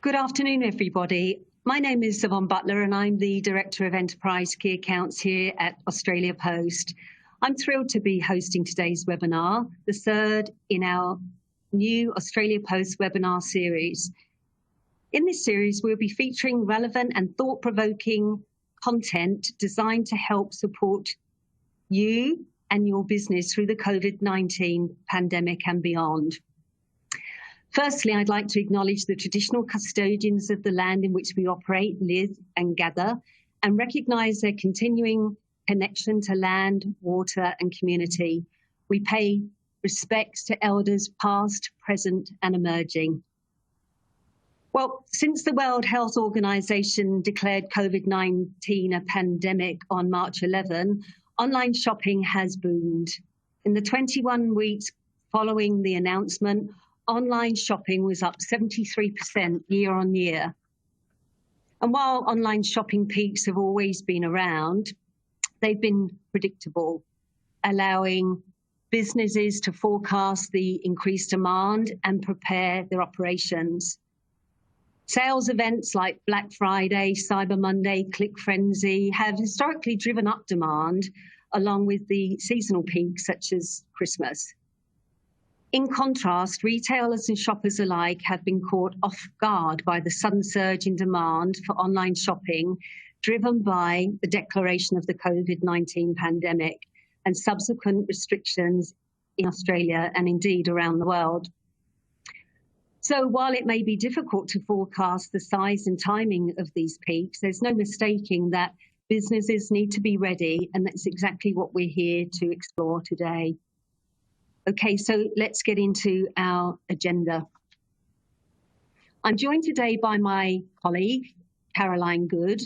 Good afternoon, everybody. My name is Yvonne Butler, and I'm the Director of Enterprise Key Accounts here at Australia Post. I'm thrilled to be hosting today's webinar, the third in our new Australia Post webinar series. In this series, we'll be featuring relevant and thought-provoking content designed to help support you and your business through the COVID-19 pandemic and beyond. Firstly, I'd like to acknowledge the traditional custodians of the land in which we operate, live and gather, and recognise their continuing connection to land, water and community. We pay respects to elders past, present and emerging. Well, since the World Health Organization declared COVID-19 a pandemic on March 11, online shopping has boomed. In the 21 weeks following the announcement, online shopping was up 73% year on year. And while online shopping peaks have always been around, they've been predictable, allowing businesses to forecast the increased demand and prepare their operations. Sales events like Black Friday, Cyber Monday, Click Frenzy have historically driven up demand, along with the seasonal peaks such as Christmas. In contrast, retailers and shoppers alike have been caught off guard by the sudden surge in demand for online shopping, driven by the declaration of the COVID-19 pandemic and subsequent restrictions in Australia and indeed around the world. So while it may be difficult to forecast the size and timing of these peaks, there's no mistaking that businesses need to be ready, and that's exactly what we're here to explore today. Okay, so let's get into our agenda. I'm joined today by my colleague, Caroline Good,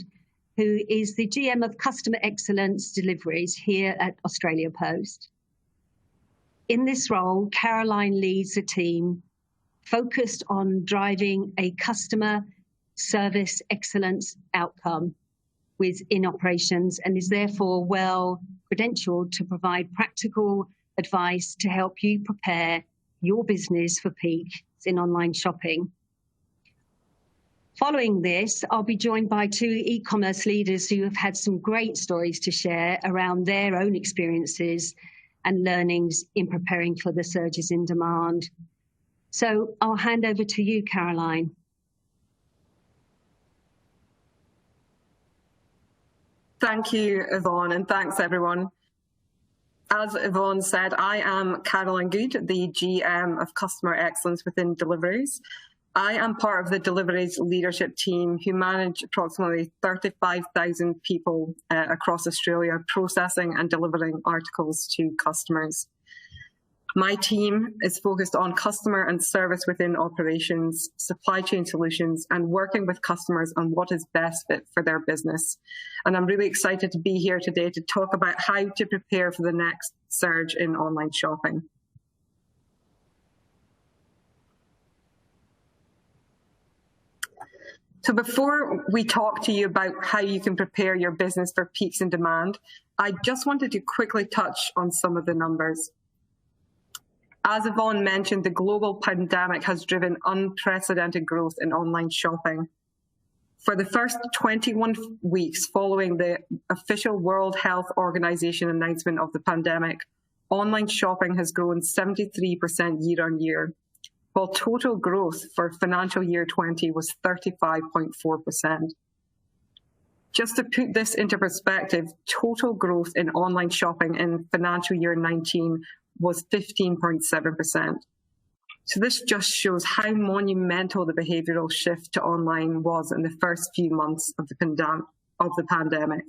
who is the GM of Customer Excellence Deliveries here at Australia Post. In this role, Caroline leads a team focused on driving a customer service excellence outcome within operations, and is therefore well credentialed to provide practical advice to help you prepare your business for peaks in online shopping. Following this, I'll be joined by two e-commerce leaders who have had some great stories to share around their own experiences and learnings in preparing for the surges in demand. So I'll hand over to you, Caroline. Thank you, Yvonne, and thanks, everyone. As Yvonne said, I am Caroline Good, the GM of Customer Excellence within Deliveries. I am part of the Deliveries leadership team who manage approximately 35,000 people across Australia processing and delivering articles to customers. My team is focused on customer and service within operations, supply chain solutions, and working with customers on what is best fit for their business. And I'm really excited to be here today to talk about how to prepare for the next surge in online shopping. So before we talk to you about how you can prepare your business for peaks in demand, I just wanted to quickly touch on some of the numbers. As Yvonne mentioned, the global pandemic has driven unprecedented growth in online shopping. For the first 21 weeks following the official World Health Organization announcement of the pandemic, online shopping has grown 73% year on year, while total growth for financial year 20 was 35.4%. Just to put this into perspective, total growth in online shopping in financial year 19 was 15.7%. So this just shows how monumental the behavioural shift to online was in the first few months of the pandemic.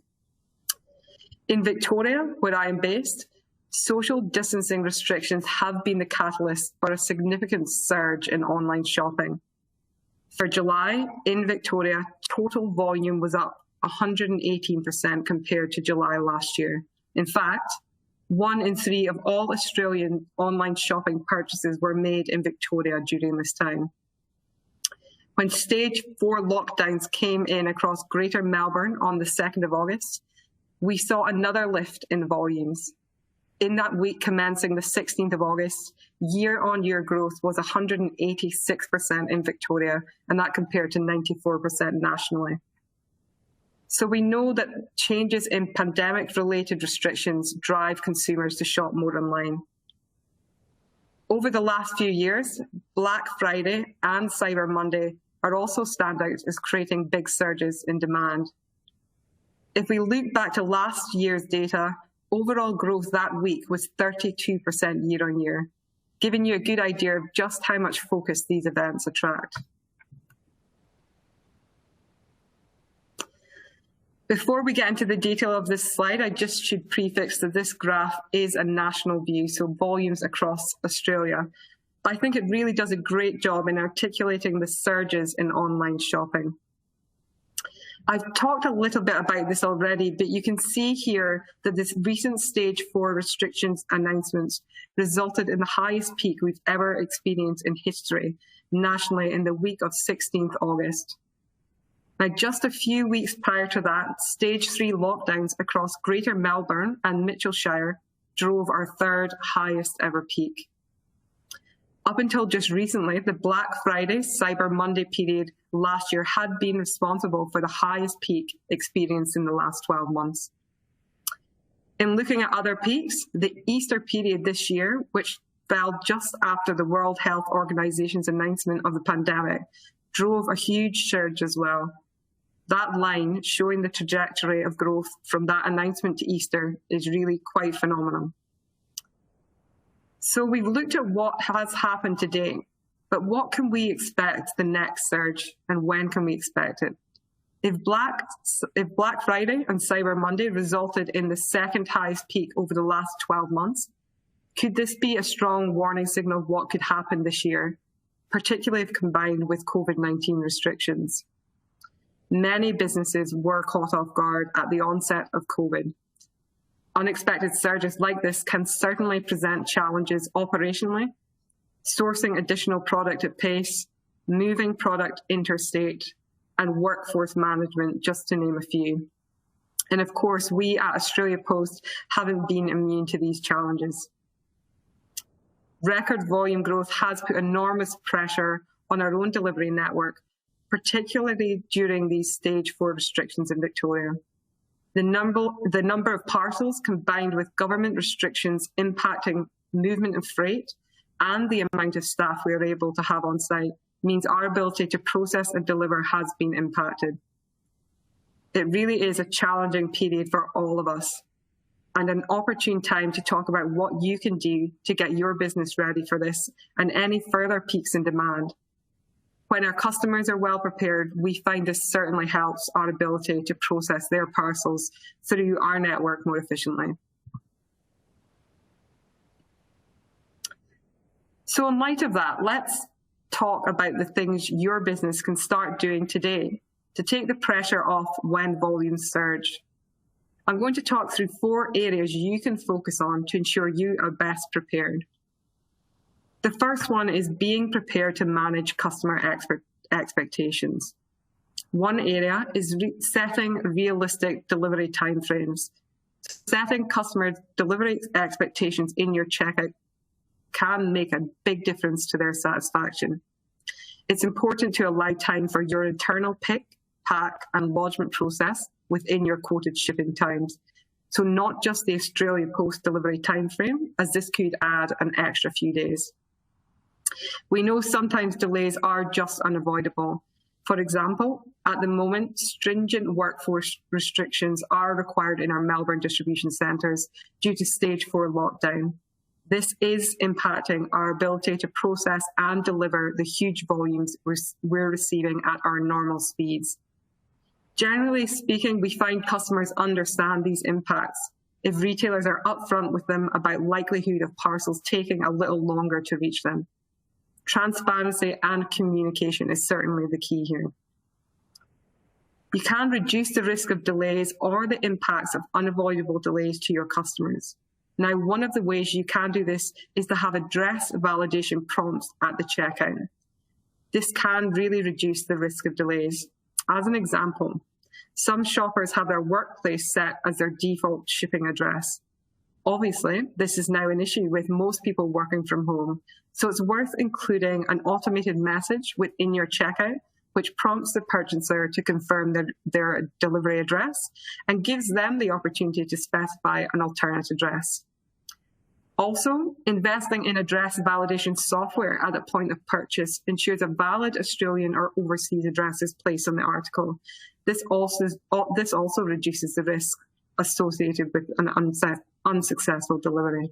In Victoria, where I am based, social distancing restrictions have been the catalyst for a significant surge in online shopping. For July, in Victoria, total volume was up 118% compared to July last year. In fact, 1 in 3 of all Australian online shopping purchases were made in Victoria during this time. When stage 4 lockdowns came in across Greater Melbourne on the 2nd of August, we saw another lift in volumes. In that week commencing the 16th of August, year-on-year growth was 186% in Victoria, and that compared to 94% nationally. So we know that changes in pandemic-related restrictions drive consumers to shop more online. Over the last few years, Black Friday and Cyber Monday are also standouts as creating big surges in demand. If we look back to last year's data, overall growth that week was 32% year-on-year, giving you a good idea of just how much focus these events attract. Before we get into the detail of this slide, I just should prefix that this graph is a national view, so volumes across Australia. I think it really does a great job in articulating the surges in online shopping. I've talked a little bit about this already, but you can see here that this recent stage 4 restrictions announcements resulted in the highest peak we've ever experienced in history nationally in the week of 16th August. Now, just a few weeks prior to that, stage 3 lockdowns across Greater Melbourne and Mitchellshire drove our third highest ever peak. Up until just recently, the Black Friday, Cyber Monday period last year had been responsible for the highest peak experienced in the last 12 months. In looking at other peaks, the Easter period this year, which fell just after the World Health Organization's announcement of the pandemic, drove a huge surge as well. That line showing the trajectory of growth from that announcement to Easter is really quite phenomenal. So we've looked at what has happened to date, but what can we expect the next surge and when can we expect it? If Black Friday and Cyber Monday resulted in the second highest peak over the last 12 months, could this be a strong warning signal of what could happen this year, particularly if combined with COVID-19 restrictions? Many businesses were caught off guard at the onset of COVID. Unexpected surges like this can certainly present challenges operationally, sourcing additional product at pace, moving product interstate, and workforce management, just to name a few. And of course, we at Australia Post haven't been immune to these challenges. Record volume growth has put enormous pressure on our own delivery network, particularly during these stage 4 restrictions in Victoria. The number of parcels combined with government restrictions impacting movement of freight and the amount of staff we are able to have on site means our ability to process and deliver has been impacted. It really is a challenging period for all of us and an opportune time to talk about what you can do to get your business ready for this and any further peaks in demand. When our customers are well prepared, we find this certainly helps our ability to process their parcels through our network more efficiently. So in light of that, let's talk about the things your business can start doing today to take the pressure off when volumes surge. I'm going to talk through 4 areas you can focus on to ensure you are best prepared. The first one is being prepared to manage customer expectations. One area is setting realistic delivery timeframes. Setting customer delivery expectations in your checkout can make a big difference to their satisfaction. It's important to allow time for your internal pick, pack, and lodgement process within your quoted shipping times. So not just the Australia Post delivery timeframe, as this could add an extra few days. We know sometimes delays are just unavoidable. For example, at the moment, stringent workforce restrictions are required in our Melbourne distribution centres due to stage 4 lockdown. This is impacting our ability to process and deliver the huge volumes we're receiving at our normal speeds. Generally speaking, we find customers understand these impacts if retailers are upfront with them about likelihood of parcels taking a little longer to reach them. Transparency and communication is certainly the key here. You can reduce the risk of delays or the impacts of unavoidable delays to your customers. Now, one of the ways you can do this is to have address validation prompts at the checkout. This can really reduce the risk of delays. As an example, some shoppers have their workplace set as their default shipping address. Obviously, this is now an issue with most people working from home, so it's worth including an automated message within your checkout, which prompts the purchaser to confirm their delivery address and gives them the opportunity to specify an alternate address. Also, investing in address validation software at the point of purchase ensures a valid Australian or overseas address is placed on the article. This also reduces the risk associated with an unsuccessful delivery.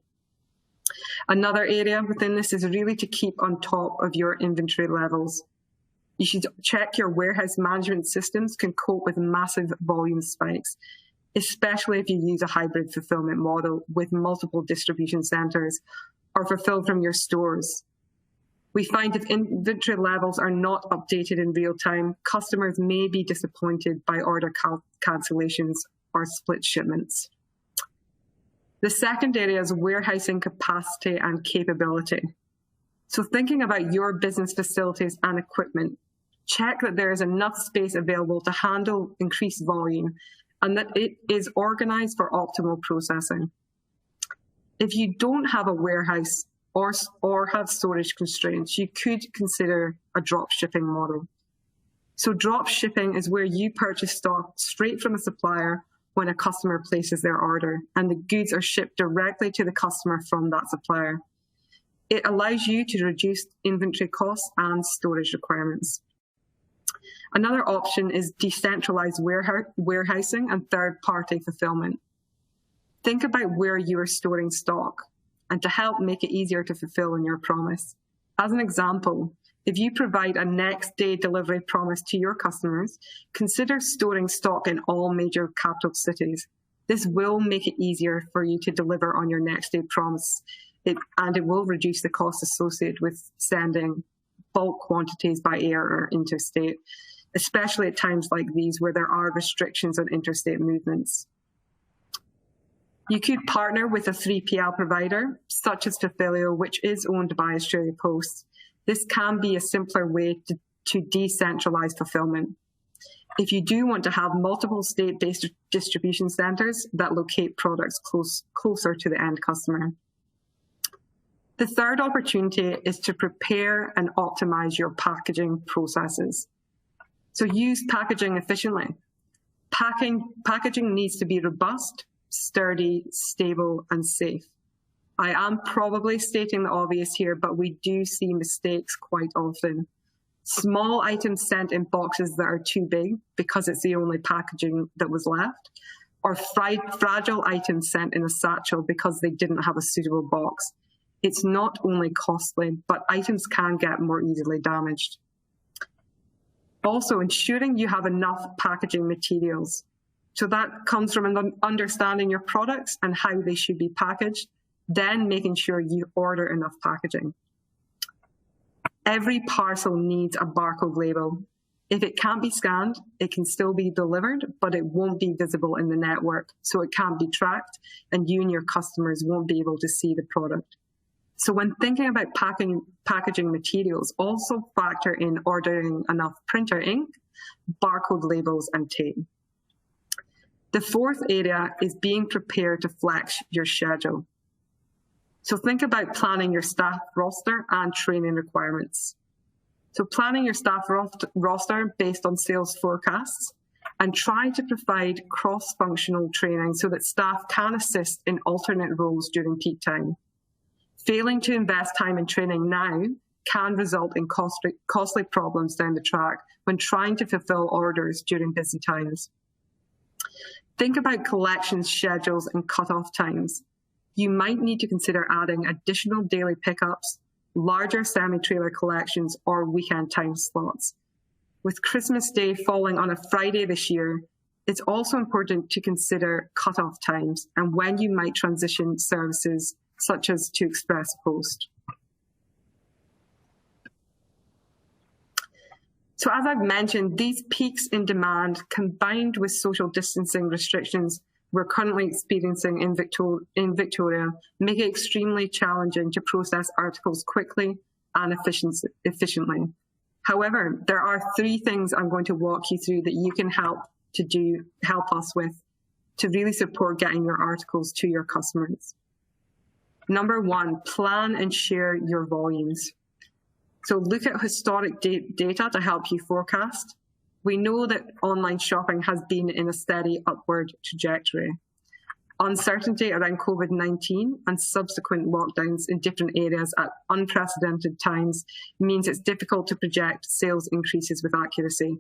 Another area within this is really to keep on top of your inventory levels. You should check your warehouse management systems can cope with massive volume spikes, especially if you use a hybrid fulfillment model with multiple distribution centers or fulfill from your stores. We find if inventory levels are not updated in real time, customers may be disappointed by order cancellations or split shipments. The second area is warehousing capacity and capability. So thinking about your business facilities and equipment, check that there is enough space available to handle increased volume and that it is organized for optimal processing. If you don't have a warehouse or have storage constraints, you could consider a drop shipping model. So drop shipping is where you purchase stock straight from a supplier when a customer places their order, and the goods are shipped directly to the customer from that supplier. It allows you to reduce inventory costs and storage requirements. Another option is decentralized warehousing and third-party fulfillment. Think about where you are storing stock and to help make it easier to fulfill on your promise. As an example, if you provide a next-day delivery promise to your customers, consider storing stock in all major capital cities. This will make it easier for you to deliver on your next-day promise, and it will reduce the cost associated with sending bulk quantities by air or interstate, especially at times like these where there are restrictions on interstate movements. You could partner with a 3PL provider, such as Fulfillio, which is owned by Australia Post. This can be a simpler way to decentralize fulfillment. If you do want to have multiple state-based distribution centers that locate products closer to the end customer. The third opportunity is to prepare and optimize your packaging processes. So use packaging efficiently. Packaging needs to be robust, sturdy, stable, and safe. I am probably stating the obvious here, but we do see mistakes quite often. Small items sent in boxes that are too big because it's the only packaging that was left, or fragile items sent in a satchel because they didn't have a suitable box. It's not only costly, but items can get more easily damaged. Also, ensuring you have enough packaging materials. So that comes from understanding your products and how they should be packaged, then making sure you order enough packaging. Every parcel needs a barcode label. If it can't be scanned, it can still be delivered, but it won't be visible in the network, so it can't be tracked, and you and your customers won't be able to see the product. So when thinking about packaging materials, also factor in ordering enough printer ink, barcode labels, and tape. The fourth area is being prepared to flex your schedule. So think about planning your staff roster and training requirements. So planning your staff roster based on sales forecasts, and try to provide cross-functional training so that staff can assist in alternate roles during peak time. Failing to invest time in training now can result in costly problems down the track when trying to fulfill orders during busy times. Think about collections schedules and cut-off times. You might need to consider adding additional daily pickups, larger semi-trailer collections, or weekend time slots. With Christmas Day falling on a Friday this year, it's also important to consider cut-off times and when you might transition services such as to Express Post. So as I've mentioned, these peaks in demand combined with social distancing restrictions we're currently experiencing in Victoria make it extremely challenging to process articles quickly and efficiently. However, there are 3 things I'm going to walk you through that you can help us with to really support getting your articles to your customers. Number one, plan and share your volumes. So look at historic data to help you forecast. We know that online shopping has been in a steady upward trajectory. Uncertainty around COVID-19 and subsequent lockdowns in different areas at unprecedented times means it's difficult to project sales increases with accuracy.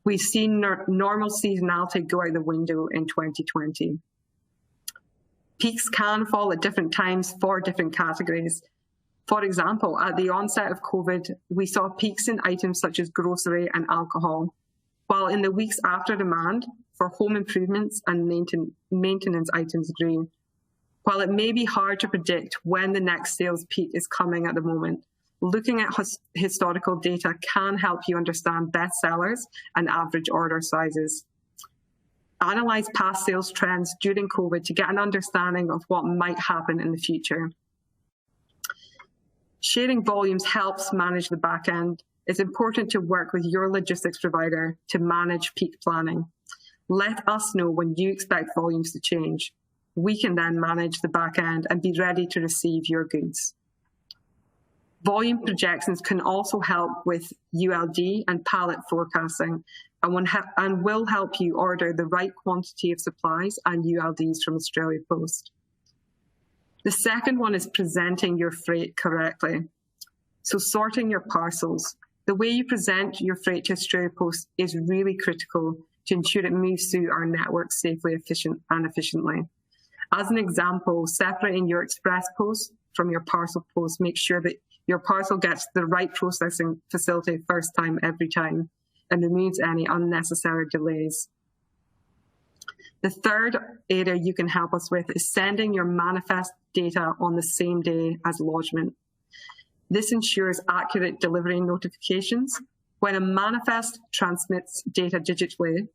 We've seen normal seasonality go out the window in 2020. Peaks can fall at different times for different categories. For example, at the onset of COVID, we saw peaks in items such as grocery and alcohol, while in the weeks after, demand for home improvements and maintenance items grew. While it may be hard to predict when the next sales peak is coming at the moment, looking at historical data can help you understand bestsellers and average order sizes. Analyze past sales trends during COVID to get an understanding of what might happen in the future. Sharing volumes helps manage the back end. It's important to work with your logistics provider to manage peak planning. Let us know when you expect volumes to change. We can then manage the back end and be ready to receive your goods. Volume projections can also help with ULD and pallet forecasting and will help you order the right quantity of supplies and ULDs from Australia Post. The second one is presenting your freight correctly. So sorting your parcels. The way you present your freight to Australia Post is really critical to ensure it moves through our network safely and efficiently. As an example, separating your express post from your parcel post makes sure that your parcel gets to the right processing facility first time every time and removes any unnecessary delays. The third area you can help us with is sending your manifest data on the same day as lodgement. This ensures accurate delivery notifications. When a manifest transmits data digitally,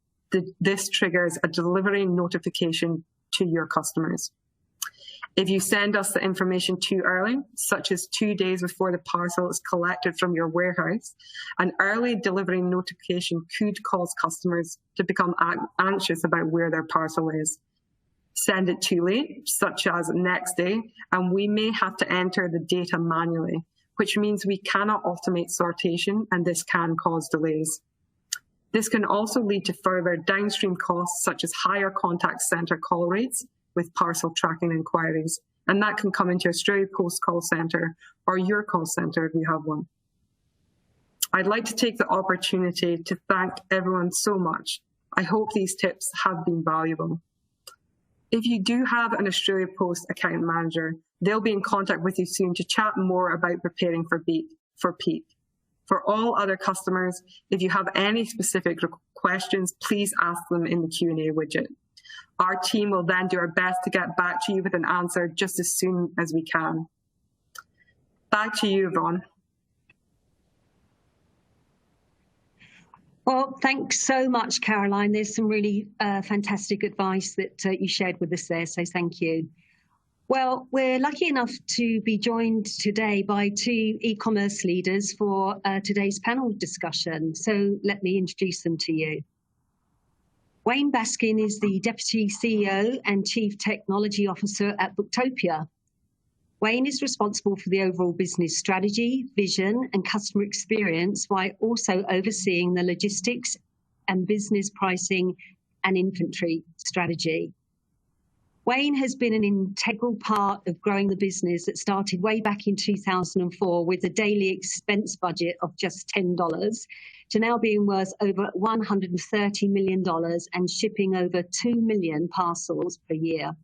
this triggers a delivery notification to your customers. If you send us the information too early, such as 2 days before the parcel is collected from your warehouse, an early delivery notification could cause customers to become anxious about where their parcel is. Send it too late, such as next day, and we may have to enter the data manually, which means we cannot automate sortation, and this can cause delays. This can also lead to further downstream costs, such as higher contact centre call rates with parcel tracking inquiries, and that can come into Australia Post call centre or your call centre if you have one. I'd like to take the opportunity to thank everyone so much. I hope these tips have been valuable. If you do have an Australia Post account manager, they'll be in contact with you soon to chat more about preparing for peak. For all other customers, if you have any specific questions, please ask them in the Q&A widget. Our team will then do our best to get back to you with an answer just as soon as we can. Back to you, Yvonne. Well, thanks so much, Caroline. There's some really fantastic advice that you shared with us there, so thank you. Well, we're lucky enough to be joined today by two e-commerce leaders for today's panel discussion, so let me introduce them to you. Wayne Baskin is the Deputy CEO and Chief Technology Officer at Booktopia. Wayne is responsible for the overall business strategy, vision, and customer experience, while also overseeing the logistics and business pricing and inventory strategy. Wayne has been an integral part of growing the business that started way back in 2004 with a daily expense budget of just $10 to now being worth over $130 million and shipping over 2 million parcels per year.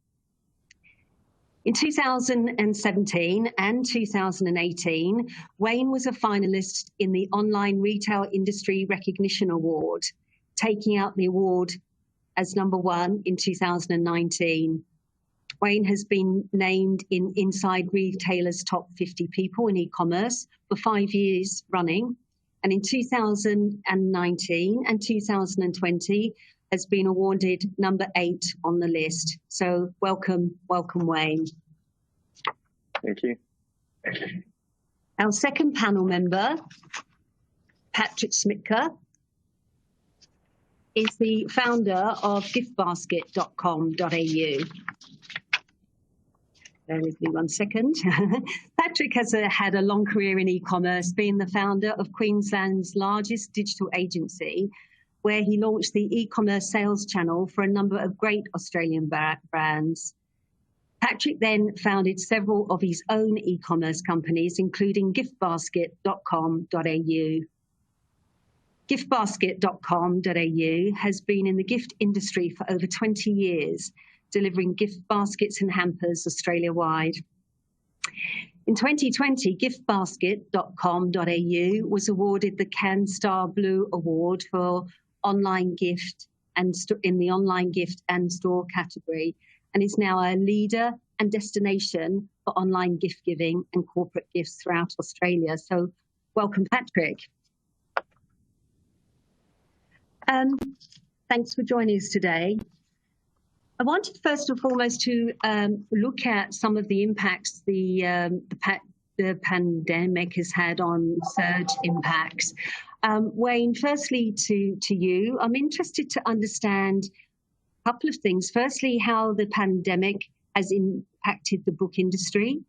In 2017 and 2018, Wayne was a finalist in the Online Retail Industry Recognition Award, taking out the award as #1 in 2019. Wayne has been named in Inside Retailer's Top 50 People in e-commerce for 5 years running, and in 2019 and 2020 has been awarded #8 on the list. So welcome, Wayne. Thank you. Our second panel member, Patrick Smitka, is the founder of giftbasket.com.au. Bear with me 1 second. Patrick has had a long career in e-commerce, being the founder of Queensland's largest digital agency, where he launched the e-commerce sales channel for a number of great Australian brands. Patrick then founded several of his own e-commerce companies, including giftbasket.com.au. Giftbasket.com.au has been in the gift industry for over 20 years, delivering gift baskets and hampers Australia-wide. In 2020, giftbasket.com.au was awarded the CanStar Blue Award for online gift and in the online gift and store category, and is now a leader and destination for online gift giving and corporate gifts throughout Australia. So welcome, Patrick. Thanks for joining us today. I wanted first and foremost to look at some of the impacts the pandemic has had on surge impacts. Wayne, firstly to you, I'm interested to understand a couple of things. Firstly, how the pandemic has impacted the book industry.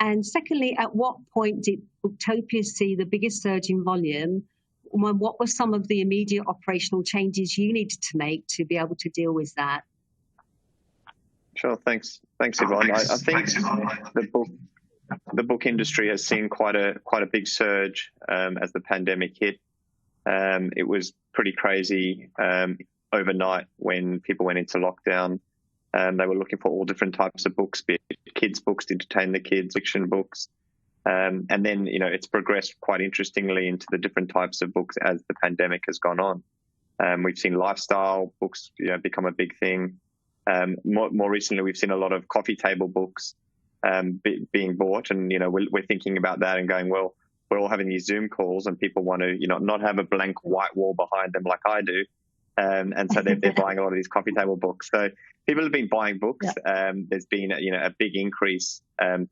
And secondly, at what point did Booktopia see the biggest surge in volume? And what were some of the immediate operational changes you needed to make to be able to deal with that? Sure. Thanks, Yvonne. I think the book industry has seen quite a big surge as the pandemic hit. It was pretty crazy overnight when people went into lockdown. They were looking for all different types of books, be it kids' books to entertain the kids, fiction books. And then, it's progressed quite interestingly into the different types of books as the pandemic has gone on. We've seen lifestyle books, become a big thing. More recently, we've seen a lot of coffee table books being bought, and we're thinking about that and going, well, we're all having these Zoom calls, and people want to not have a blank white wall behind them like I do, and so they're buying a lot of these coffee table books. So people have been buying books. Yeah. There's been a big increase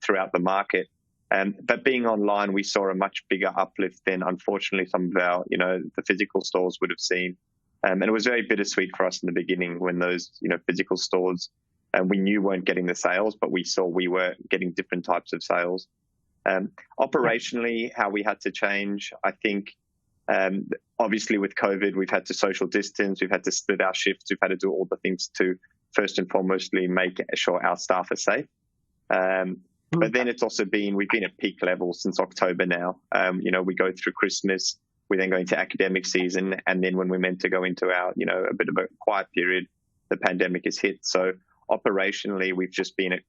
throughout the market, but being online, we saw a much bigger uplift than unfortunately some of our the physical stores would have seen. And it was very bittersweet for us in the beginning when those, physical stores we knew weren't getting the sales, but we saw we were getting different types of sales. Operationally, how we had to change, I think, obviously with COVID, we've had to social distance, we've had to split our shifts, we've had to do all the things to first and foremostly make sure our staff are safe. But then it's also we've been at peak levels since October now. We go through Christmas. We then go into academic season, and then when we're meant to go into our, a bit of a quiet period, the pandemic has hit. So operationally, we've just been at,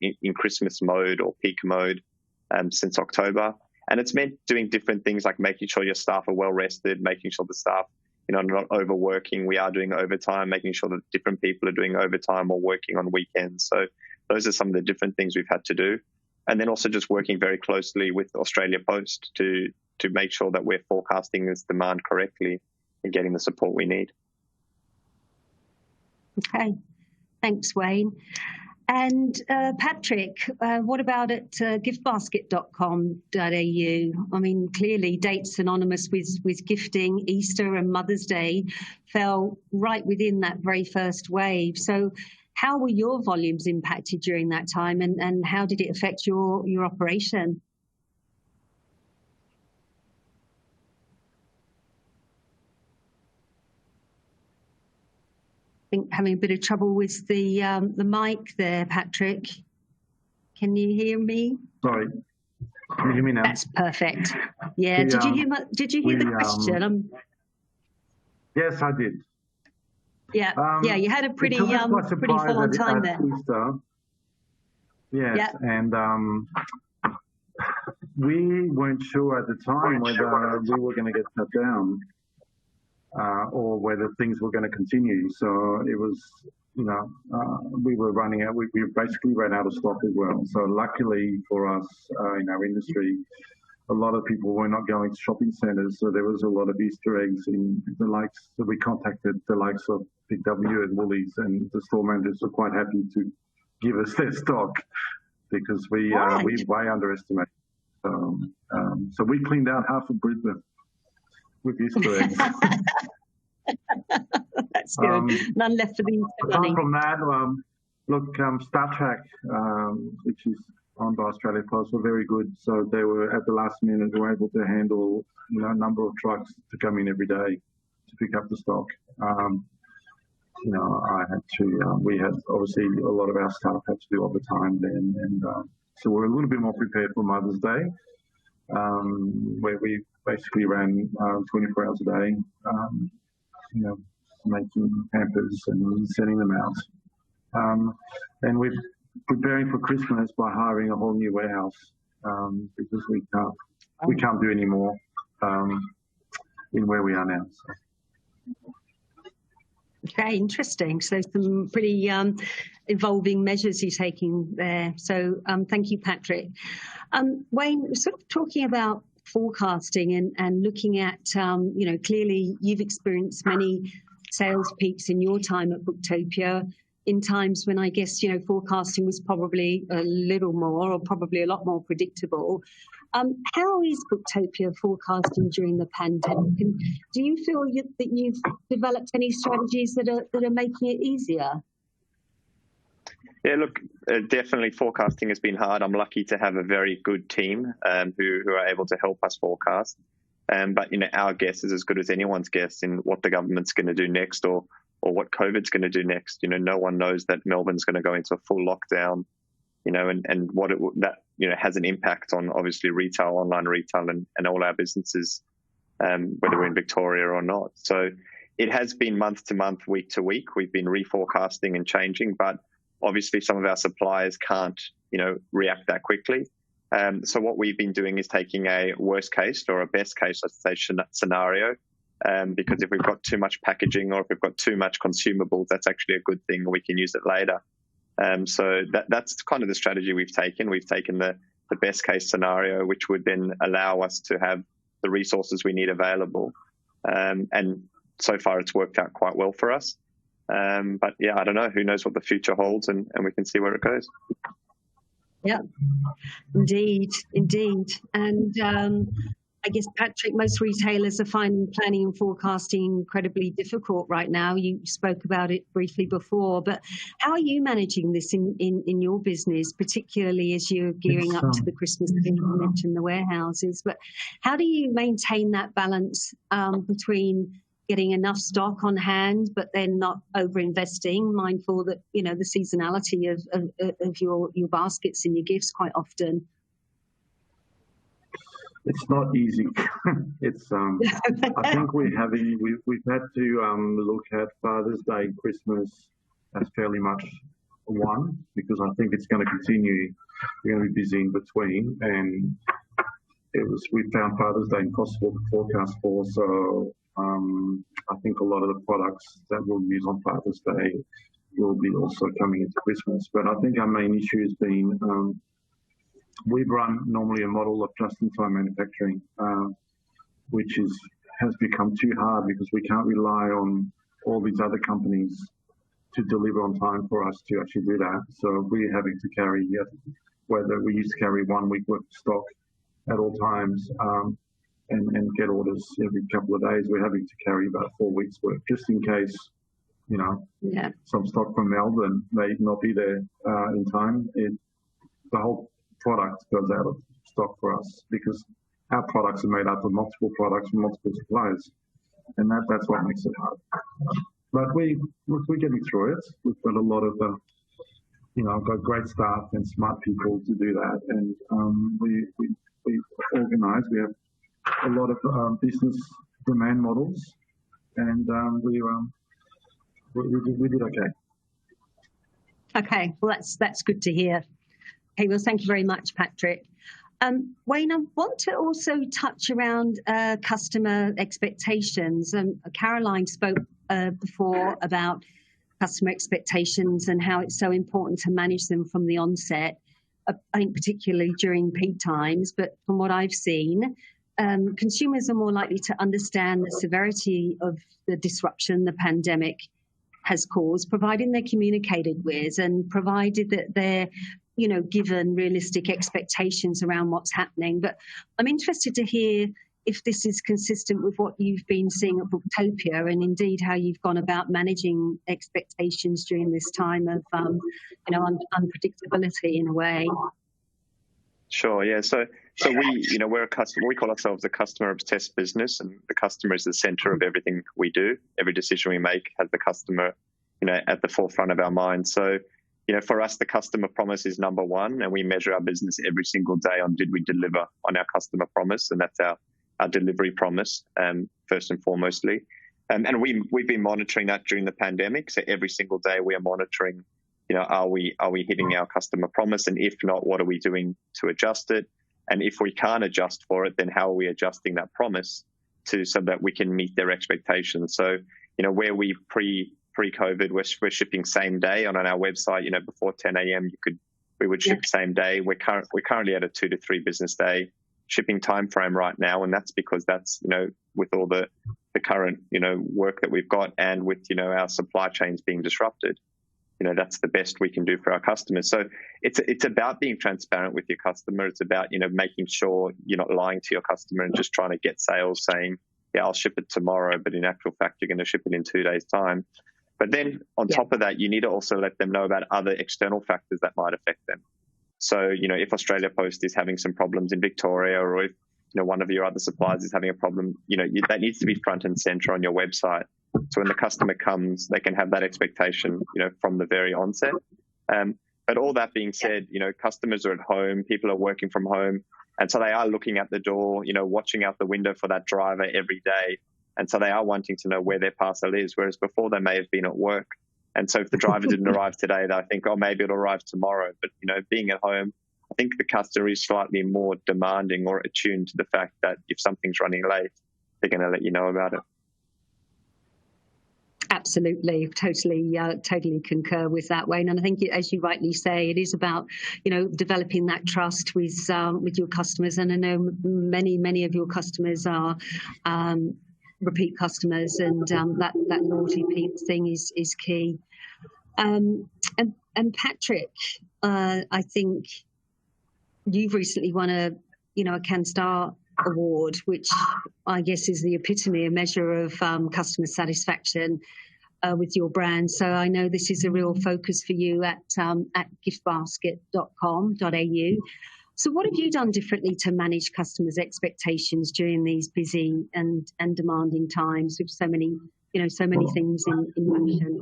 in Christmas mode or peak mode since October, and it's meant doing different things like making sure your staff are well rested, making sure the staff, not overworking. We are doing overtime, making sure that different people are doing overtime or working on weekends. So those are some of the different things we've had to do, and then also just working very closely with Australia Post to make sure that we're forecasting this demand correctly and getting the support we need. Okay, thanks, Wayne. And Patrick, what about at giftbasket.com.au? I mean, clearly dates synonymous with gifting, Easter and Mother's Day fell right within that very first wave. So how were your volumes impacted during that time, and how did it affect your operation? I think having a bit of trouble with the mic there, Patrick. Can you hear me? Sorry, can you hear me now? That's perfect. Yeah. Did you hear the question? Yes, I did. Yeah. You had a pretty full-on time there. Easter. Yes, yeah. And we weren't sure at the time whether we were going to get shut down. Or whether things were going to continue. So it was, we were running out, we basically ran out of stock as well. So luckily for us in our industry, a lot of people were not going to shopping centres. So there was a lot of Easter eggs in the likes. So we contacted the likes of Big W and Woolies, and the store managers were quite happy to give us their stock because we way underestimated. So we cleaned out half of Brisbane with Easter eggs. That's good. None left for the Easter bunny. Apart from that, Look, Star Trek, which is owned by Australia Post, were very good. So they were at the last minute were able to handle a number of trucks to come in every day to pick up the stock. I had to. We had obviously a lot of our staff had to do overtime then, and so we're a little bit more prepared for Mother's Day, where we basically ran 24 hours a day, making hampers and sending them out. And we're preparing for Christmas by hiring a whole new warehouse because we can't do any more in where we are now. So. Okay, interesting. So some pretty involving measures you're taking there. So thank you, Patrick. Wayne, we're sort of talking about forecasting and looking at, clearly you've experienced many sales peaks in your time at Booktopia in times when I guess, forecasting was probably a little more or probably a lot more predictable. How is Booktopia forecasting during the pandemic? And do you feel that you've developed any strategies that are making it easier? Yeah, look, definitely forecasting has been hard. I'm lucky to have a very good team who are able to help us forecast. But, our guess is as good as anyone's guess in what the government's going to do next or what COVID's going to do next. No one knows that Melbourne's going to go into a full lockdown, and what that has an impact on obviously retail, online retail, and all our businesses, whether we're in Victoria or not. So it has been month to month, week to week. We've been reforecasting and changing, but obviously some of our suppliers can't, react that quickly. So what we've been doing is taking a worst case or a best case, let's say, scenario. Because if we've got too much packaging or if we've got too much consumables, that's actually a good thing. We can use it later. So that's kind of the strategy we've taken. We've taken the best case scenario, which would then allow us to have the resources we need available. And so far it's worked out quite well for us. But yeah, I don't know. Who knows what the future holds, and we can see where it goes. Yeah, indeed. And I guess, Patrick, most retailers are finding planning and forecasting incredibly difficult right now. You spoke about it briefly before, but how are you managing this in your business, particularly as you're gearing up to the Christmas season? You mentioned the warehouses, but how do you maintain that balance between getting enough stock on hand, but then not over-investing, mindful that, the seasonality of your baskets and your gifts quite often? It's not easy. It's I think we've had to look at Father's Day, Christmas as fairly much one, because I think it's going to continue. We're going to be busy in between, and we found Father's Day impossible to forecast for. So I think a lot of the products that we'll use on Father's Day will be also coming into Christmas. But I think our main issue has been we've run normally a model of just-in-time manufacturing, which has become too hard because we can't rely on all these other companies to deliver on time for us to actually do that. So we're having to carry, whether we used to carry 1 week worth of stock at all times and get orders every couple of days, we're having to carry about 4 weeks worth just in case, some stock from Melbourne may not be there in time. The whole product goes out of stock for us because our products are made up of multiple products from multiple suppliers, and that's what makes it hard. But we're getting through it. We've got a lot of got great staff and smart people to do that, and we organise. We have a lot of business demand models, and we did okay. Okay, well that's good to hear. Okay, well, thank you very much, Patrick. Wayne, I want to also touch around customer expectations. Caroline spoke before about customer expectations and how it's so important to manage them from the onset, I think particularly during peak times. But from what I've seen, consumers are more likely to understand the severity of the disruption the pandemic has caused, providing they're communicated with and provided that they're given realistic expectations around what's happening. But I'm interested to hear if this is consistent with what you've been seeing at Booktopia, and indeed how you've gone about managing expectations during this time of, unpredictability in a way. Sure. Yeah. So we, we're a customer. We call ourselves a customer-obsessed business, and the customer is the center of everything we do. Every decision we make has the customer, at the forefront of our mind. So, for us, the customer promise is number one, and we measure our business every single day on did we deliver on our customer promise, and that's our delivery promise, first and foremostly. And we've been monitoring that during the pandemic. So every single day we are monitoring, are we hitting our customer promise? And if not, what are we doing to adjust it? And if we can't adjust for it, then how are we adjusting that promise so that we can meet their expectations? So, where we pre-COVID, we're shipping same day on our website, before 10 a.m. we would ship same day. We're currently at a 2 to 3 business day shipping time frame right now, and that's because that's with all the current work that we've got, and with our supply chains being disrupted, that's the best we can do for our customers. So it's about being transparent with your customer. It's about making sure you're not lying to your customer and just trying to get sales, saying, yeah, I'll ship it tomorrow, but in actual fact you're going to ship it in 2 days time. But then on top of that, you need to also let them know about other external factors that might affect them. So, if Australia Post is having some problems in Victoria, or if, one of your other suppliers is having a problem, that needs to be front and center on your website. So when the customer comes, they can have that expectation, from the very onset. But all that being said, customers are at home, people are working from home. And so they are looking at the door, watching out the window for that driver every day. And so they are wanting to know where their parcel is, whereas before they may have been at work. And so if the driver didn't arrive today, they think, oh, maybe it'll arrive tomorrow. But, being at home, I think the customer is slightly more demanding or attuned to the fact that if something's running late, they're going to let you know about it. Absolutely, totally concur with that, Wayne. And I think, as you rightly say, it is about developing that trust with your customers. And I know many of your customers are repeat customers, and that loyalty thing is key. And Patrick, I think you've recently won a CanStar award, which I guess is the epitome, a measure of customer satisfaction with your brand. So I know this is a real focus for you at giftbasket.com.au. So what have you done differently to manage customers' expectations during these busy and demanding times with so many things in motion?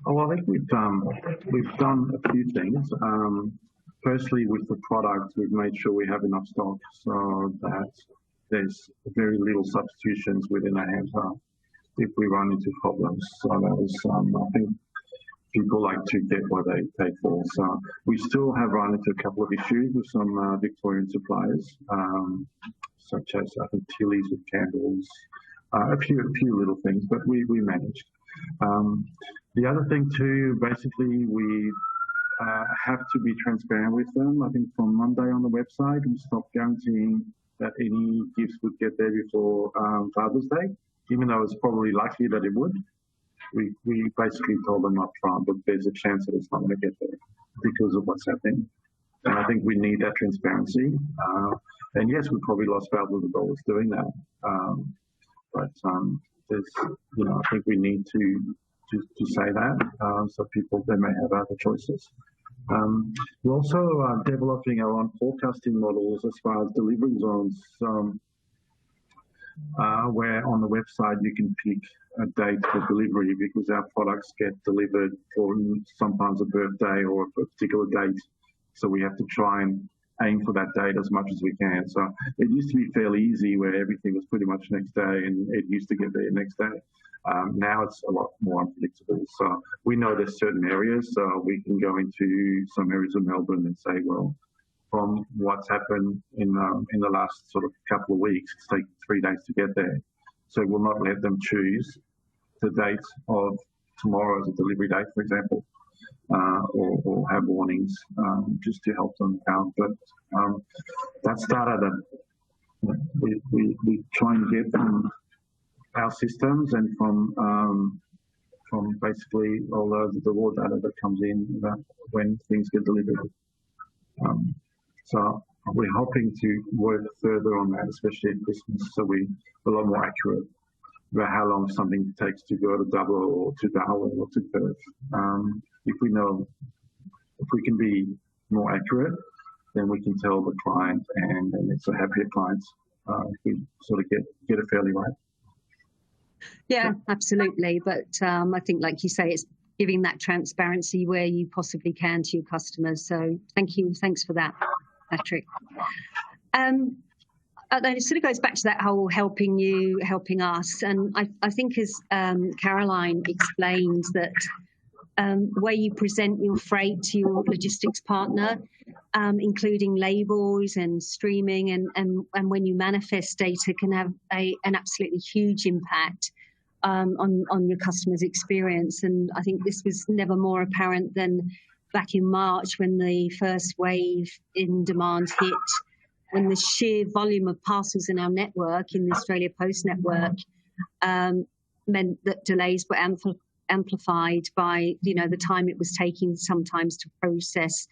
Well, I think we've done a few things. Firstly, with the product, we've made sure we have enough stock so that there's very little substitutions within a hamper if we run into problems. So that was, I think people like to get what they pay for. So we still have run into a couple of issues with some Victorian suppliers, such as I think Tilly's with candles, a few little things, but we managed. The other thing too, basically we have to be transparent with them. I think from Monday on the website, we stopped guaranteeing that any gifts would get there before Father's Day, even though it's probably likely that it would. We basically told them up front, but there's a chance that it's not going to get there because of what's happening. And I think we need that transparency. And yes, we probably lost thousands of dollars doing that. But there's, I think we need to say that, so people, they may have other choices. We're also developing our own forecasting models as far as delivery zones, where on the website you can pick a date for delivery because our products get delivered for sometimes a birthday or a particular date. So we have to try and aim for that date as much as we can. So it used to be fairly easy where everything was pretty much next day and it used to get there next day. Now it's a lot more unpredictable. So we know there's certain areas, so we can go into some areas of Melbourne and say, well, from what's happened in the last sort of couple of weeks, it's taken 3 days to get there. So we'll not let them choose the date of tomorrow as a delivery date, for example, or have warnings just to help them out. But that started we try and get from our systems and from basically all the raw data that comes in when things get delivered. So we're hoping to work further on that, especially at Christmas, so we're a lot more accurate about how long something takes to go to Dublin or to Darwin or to Perth. If we can be more accurate, then we can tell the client, and it's a happier client if we sort of get it fairly right. Yeah, absolutely. But I think, like you say, it's giving that transparency where you possibly can to your customers. So thank you. Thanks for that, Patrick. It sort of goes back to that whole helping you, helping us. And I think as Caroline explained that the way you present your freight to your logistics partner, including labels and streaming and when you manifest data can have an absolutely huge impact on your customer's experience. And I think this was never more apparent than back in March when the first wave in demand hit, when the sheer volume of parcels in our network, in the Australia Post network, meant that delays were amplified by, the time it was taking sometimes to process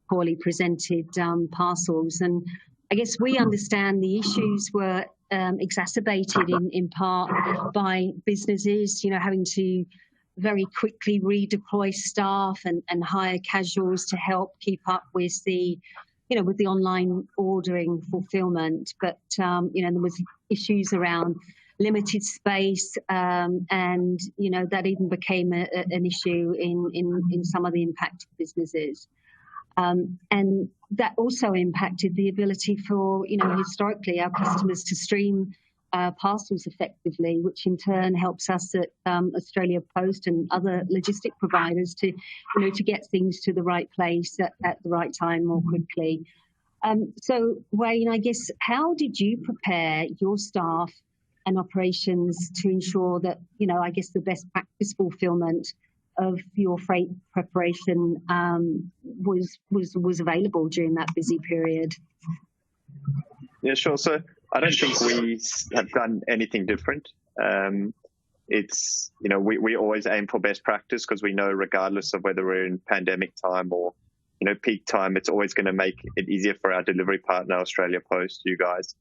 poorly presented parcels. And I guess we understand the issues were exacerbated in part by businesses, having to very quickly redeploy staff and hire casuals to help keep up with the online ordering fulfillment. But, there was issues around limited space, and that even became an issue in some of the impacted businesses. And that also impacted the ability for, historically our customers to stream parcels effectively, which in turn helps us at Australia Post and other logistic providers to get things to the right place at the right time more quickly. So Wayne, I guess, how did you prepare your staff and operations to ensure that, the best practice fulfillment of your freight preparation was available during that busy period? Yeah, sure. So I don't think we have done anything different. It's, we always aim for best practice because we know regardless of whether we're in pandemic time or, peak time, it's always going to make it easier for our delivery partner, Australia Post, you guys,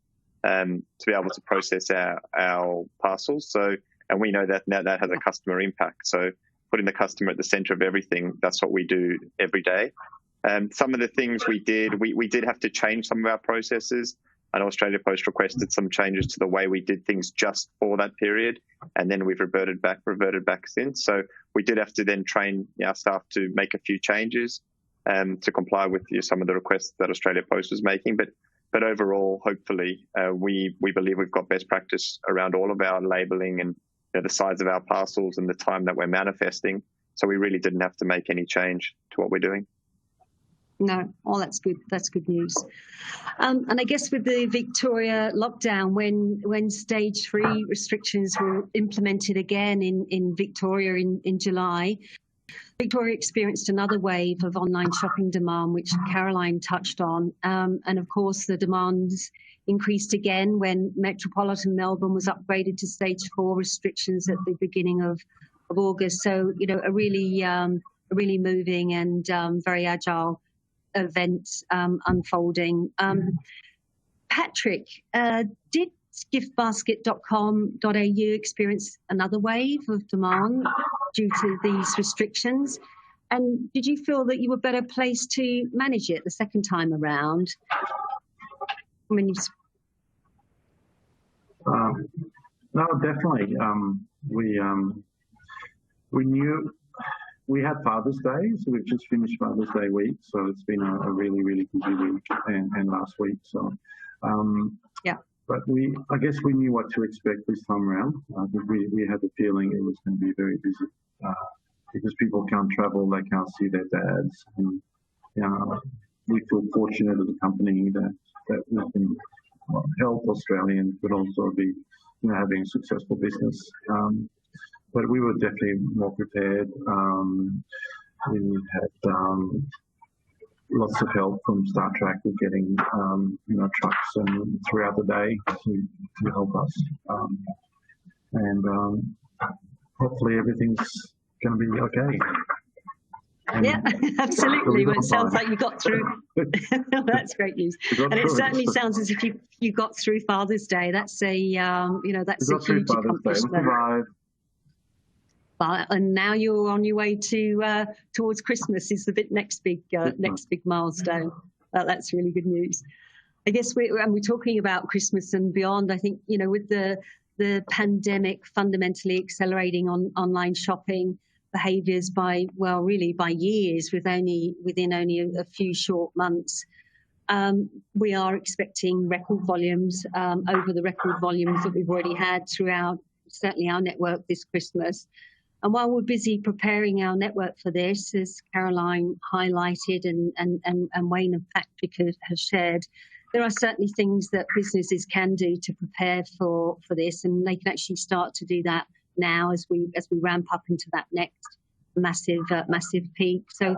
to be able to process our parcels. So, and we know that that has a customer impact. So putting the customer at the center of everything, that's what we do every day. Some of the things we did have to change some of our processes. And Australia Post requested some changes to the way we did things just for that period, and then we've reverted back since. So we did have to then train our staff to make a few changes to comply with some of the requests that Australia Post was making. But overall, hopefully, we believe we've got best practice around all of our labelling and the size of our parcels and the time that we're manifesting. So we really didn't have to make any change to what we're doing. No, that's good. That's good news. And I guess with the Victoria lockdown, when stage 3 restrictions were implemented again in Victoria in July, Victoria experienced another wave of online shopping demand, which Caroline touched on. And of course, the demands increased again when metropolitan Melbourne was upgraded to stage 4 restrictions at the beginning of August. So, a really moving and very agile events unfolding. Patrick, did giftbasket.com.au experience another wave of demand due to these restrictions? And did you feel that you were better placed to manage it the second time around? No, definitely. We knew we had Father's Day, so we've just finished Father's Day week, so it's been a really, really busy week and last week. So, yeah. But I guess we knew what to expect this time around. We had the feeling it was going to be very busy because people can't travel, they can't see their dads. And, we feel fortunate as a company that we can help Australians, but also be having a successful business. But we were definitely more prepared. We had lots of help from Star Trek with getting trucks and throughout the day to help us. And hopefully everything's going to be okay. Yeah, absolutely. Well, it sounds like you got through. That's great news. And it certainly sounds as if you got through Father's Day. That's a that's a huge accomplishment. And now you're on your way to towards Christmas. Is the next big milestone. That's really good news. I guess we're talking about Christmas and beyond. I think with the pandemic fundamentally accelerating on online shopping behaviours by years, within only a few short months. We are expecting record volumes over the record volumes that we've already had throughout certainly our network this Christmas. And while we're busy preparing our network for this, as Caroline highlighted and Wayne and Patrick have shared, there are certainly things that businesses can do to prepare for this, and they can actually start to do that now as we ramp up into that next massive peak. So,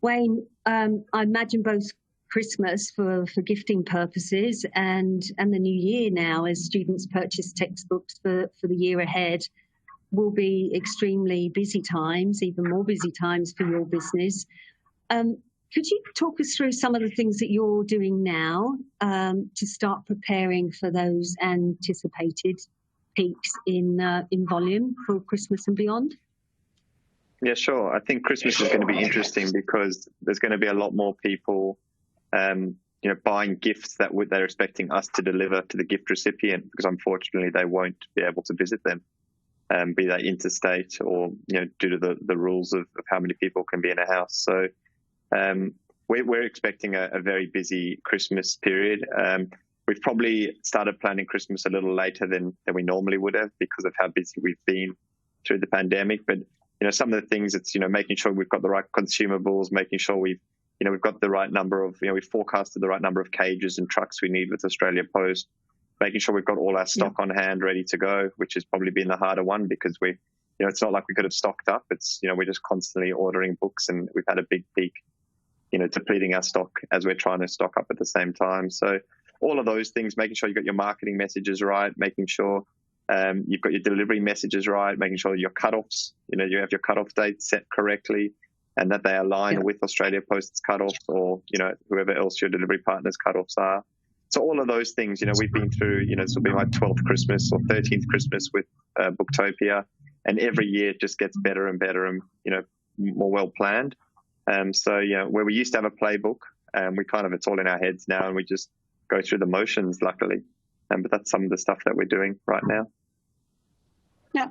Wayne, I imagine both Christmas for gifting purposes and the new year now, as students purchase textbooks for the year ahead, will be extremely busy times, even more busy times for your business. Could you talk us through some of the things that you're doing now to start preparing for those anticipated peaks in volume for Christmas and beyond? Yeah, sure. I think Christmas is going to be interesting because there's going to be a lot more people, buying gifts that they're expecting us to deliver to the gift recipient, because unfortunately they won't be able to visit them, be they interstate or due to the rules of how many people can be in a house. So we're expecting a very busy Christmas period. We've probably started planning Christmas a little later than we normally would have because of how busy we've been through the pandemic. But some of the things, it's making sure we've got the right consumables, making sure we've got the right number of we've forecasted the right number of cages and trucks we need with Australia Post, making sure we've got all our stock on hand ready to go, which has probably been the harder one because it's not like we could have stocked up. It's we're just constantly ordering books, and we've had a big peak, depleting our stock as we're trying to stock up at the same time. So all of those things, making sure you've got your marketing messages right, making sure you've got your delivery messages right, making sure your cutoffs, you have your cutoff dates set correctly and that they align with Australia Post's cutoffs or, whoever else your delivery partner's cutoffs are. So all of those things, we've been through, this will be my 12th Christmas or 13th Christmas with Booktopia, and every year it just gets better and better and, more well planned. So, where we used to have a playbook, it's all in our heads now and we just go through the motions, luckily. But that's some of the stuff that we're doing right now. Yeah.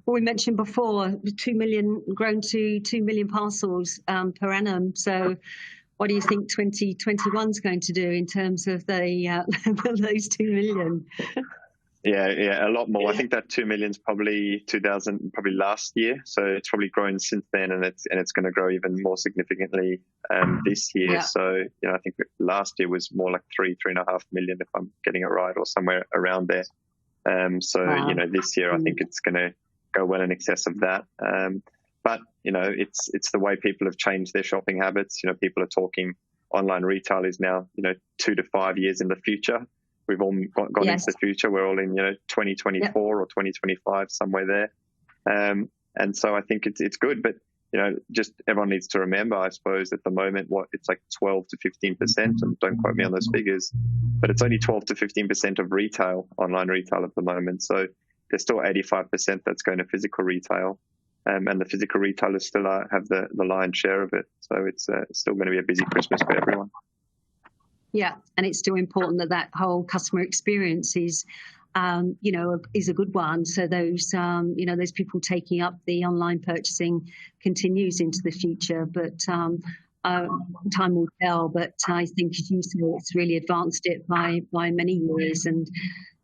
Well, we mentioned before, 2 million, grown to 2 million parcels per annum. So what do you think 2021 is going to do in terms of those 2 million? Yeah, a lot more. I think that 2 million is probably last year. So it's probably grown since then, and it's going to grow even more significantly this year. Yeah. So I think last year was more like 3.5 million, if I'm getting it right, or somewhere around there. Wow. This year I think it's going to go well in excess of that. But it's the way people have changed their shopping habits. People are talking online retail is now 2 to 5 years in the future. We've all gone into the future. We're all in 2024 or 2025, somewhere there. And so I think it's good, but just everyone needs to remember, I suppose, at the moment, it's like 12 to 15%, and don't quote me on those figures, but it's only 12 to 15% of retail, online retail at the moment. So there's still 85% that's going to physical retail, and the physical retailers still have the lion's share of it. So it's still going to be a busy Christmas for everyone. Yeah, and it's still important that whole customer experience is a good one. So those, those people taking up the online purchasing continues into the future. But time will tell. But I think, as you said, it's really advanced it by many years, and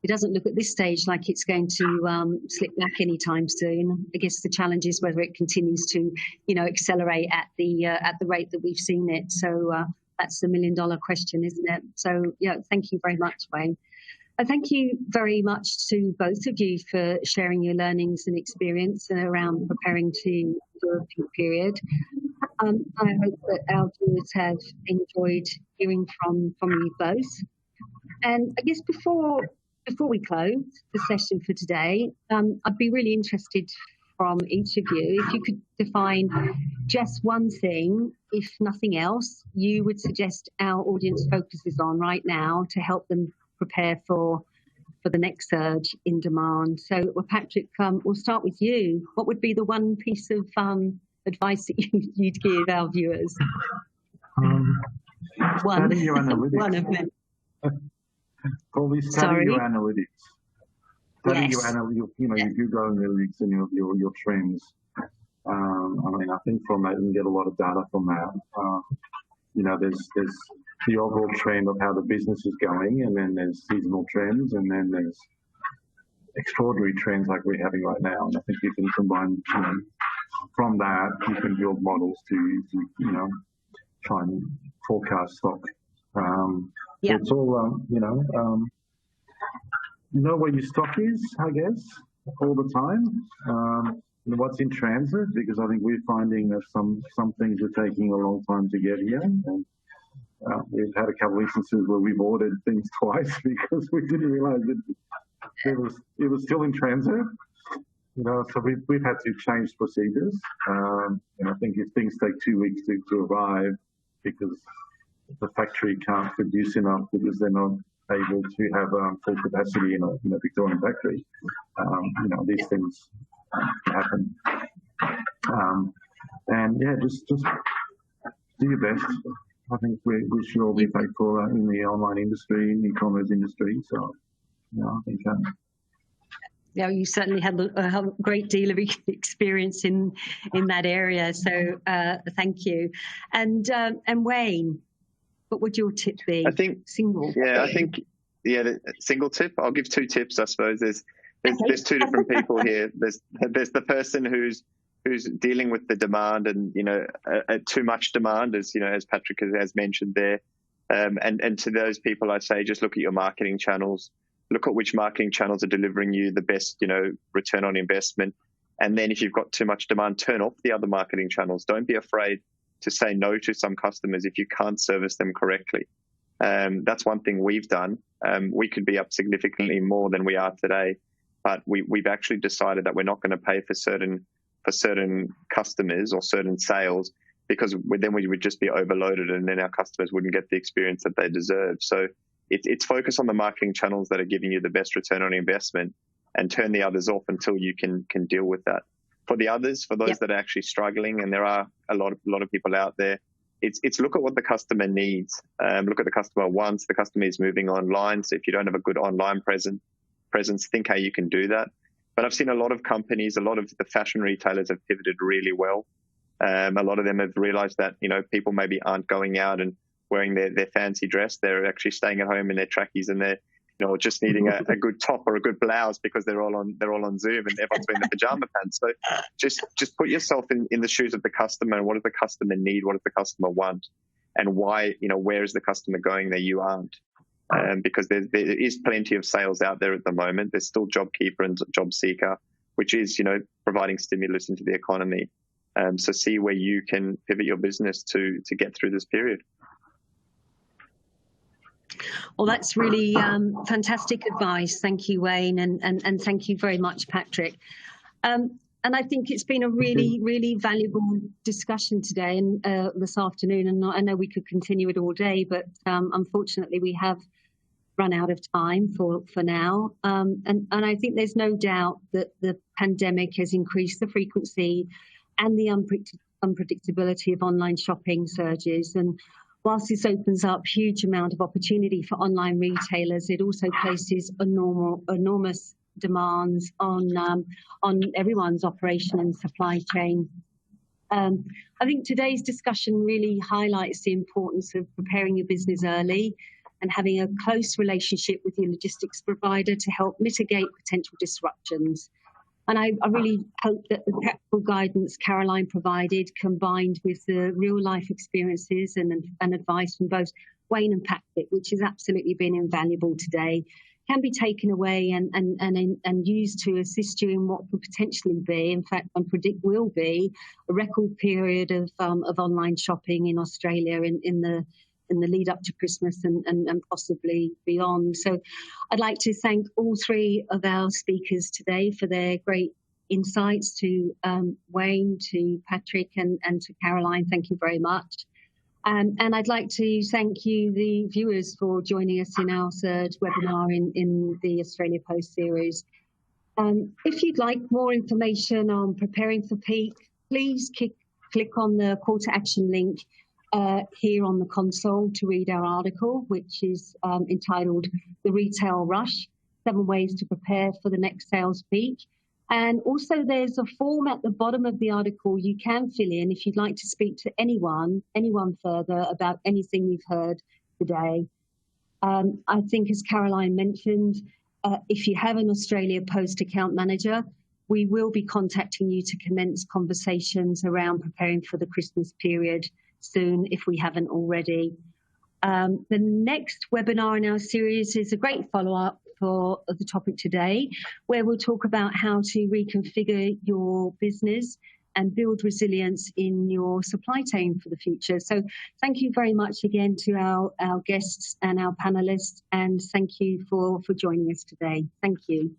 it doesn't look at this stage like it's going to slip back anytime soon. I guess the challenge is whether it continues to, accelerate at the rate that we've seen it. So that's the $1 million question, isn't it? So thank you very much, Wayne. And thank you very much to both of you for sharing your learnings and experience around preparing to the peak period. I hope that our viewers have enjoyed hearing from you both. And I guess before we close the session for today, I'd be really interested from each of you. If you could define just one thing, if nothing else, you would suggest our audience focuses on right now to help them prepare for the next surge in demand. So, well, Patrick, we'll start with you. What would be the one piece of advice that you'd give our viewers? Study your analytics. One of them. Probably study your analytics. Study Yes. your Google analytics and your trends. I mean, I think from that you can get a lot of data from that. There's the overall trend of how the business is going, and then there's seasonal trends, and then there's extraordinary trends like we're having right now. And I think you can combine, from that you can build models to try and forecast stock. It's all, know where your stock is, I guess, all the time. What's in transit, because I think we're finding that some things are taking a long time to get here. And we've had a couple of instances where we've ordered things twice because we didn't realise that it was still in transit. So we've had to change procedures. And I think if things take 2 weeks to arrive because the factory can't produce enough because they're not able to have full capacity in a Victorian factory, these things happen. Just do your best. I think we should all be faithful in the online industry, in the e-commerce industry. So, I think. You certainly had a great deal of experience in that area. So thank you. And Wayne, what would your tip be? I think single. The single tip. I'll give 2 tips. I suppose there's 2 different people here. There's the person who's dealing with the demand and too much demand, as Patrick has mentioned there. And to those people, I'd say just look at your marketing channels. Look at which marketing channels are delivering you the best, return on investment. And then if you've got too much demand, turn off the other marketing channels. Don't be afraid to say no to some customers if you can't service them correctly. That's one thing we've done. We could be up significantly more than we are today, but we've actually decided that we're not going to pay for certain customers or certain sales, because then we would just be overloaded and then our customers wouldn't get the experience that they deserve. So it's focus on the marketing channels that are giving you the best return on investment and turn the others off until you can deal with that. For the others, for those that are actually struggling, and there are a lot of people out there, it's look at what the customer needs. Look at the customer wants. The customer is moving online. So if you don't have a good online presence, think how you can do that. But I've seen a lot of companies, a lot of the fashion retailers have pivoted really well. A lot of them have realized that, people maybe aren't going out and wearing their fancy dress. They're actually staying at home in their trackies and they're, just needing a good top or a good blouse because they're all on Zoom and everyone's wearing the pajama pants. So just put yourself in the shoes of the customer. And what does the customer need? What does the customer want? And why, where is the customer going that you aren't? Because there is plenty of sales out there at the moment. There's still JobKeeper and JobSeeker, which is, providing stimulus into the economy. So see where you can pivot your business to get through this period. Well, that's really fantastic advice. Thank you, Wayne, and thank you very much, Patrick. And I think it's been a really, really valuable discussion today and this afternoon. And I know we could continue it all day, but unfortunately we have run out of time for now. And I think there's no doubt that the pandemic has increased the frequency and the unpredictability of online shopping surges. And whilst this opens up huge amount of opportunity for online retailers, it also places enormous demands on everyone's operation and supply chain. I think today's discussion really highlights the importance of preparing your business early and having a close relationship with your logistics provider to help mitigate potential disruptions. And I really hope that the practical guidance Caroline provided, combined with the real-life experiences and advice from both Wayne and Patrick, which has absolutely been invaluable today, can be taken away and used to assist you in what could potentially be, in fact, and predict will be, a record period of online shopping in Australia in the lead up to Christmas and possibly beyond. So I'd like to thank all 3 of our speakers today for their great insights, to Wayne, to Patrick, and to Caroline. Thank you very much. And I'd like to thank you, the viewers, for joining us in our third webinar in the Australia Post series. If you'd like more information on preparing for peak, please click on the call to action link here on the console to read our article, which is entitled The Retail Rush, 7 Ways to Prepare for the Next Sales Peak. And also there's a form at the bottom of the article you can fill in if you'd like to speak to anyone further about anything you've heard today. I think, as Caroline mentioned, if you have an Australia Post account manager, we will be contacting you to commence conversations around preparing for the Christmas period soon, if we haven't already. The next webinar in our series is a great follow-up for the topic today, where we'll talk about how to reconfigure your business and build resilience in your supply chain for the future. So thank you very much again to our guests and our panelists, and thank you for joining us today. Thank you.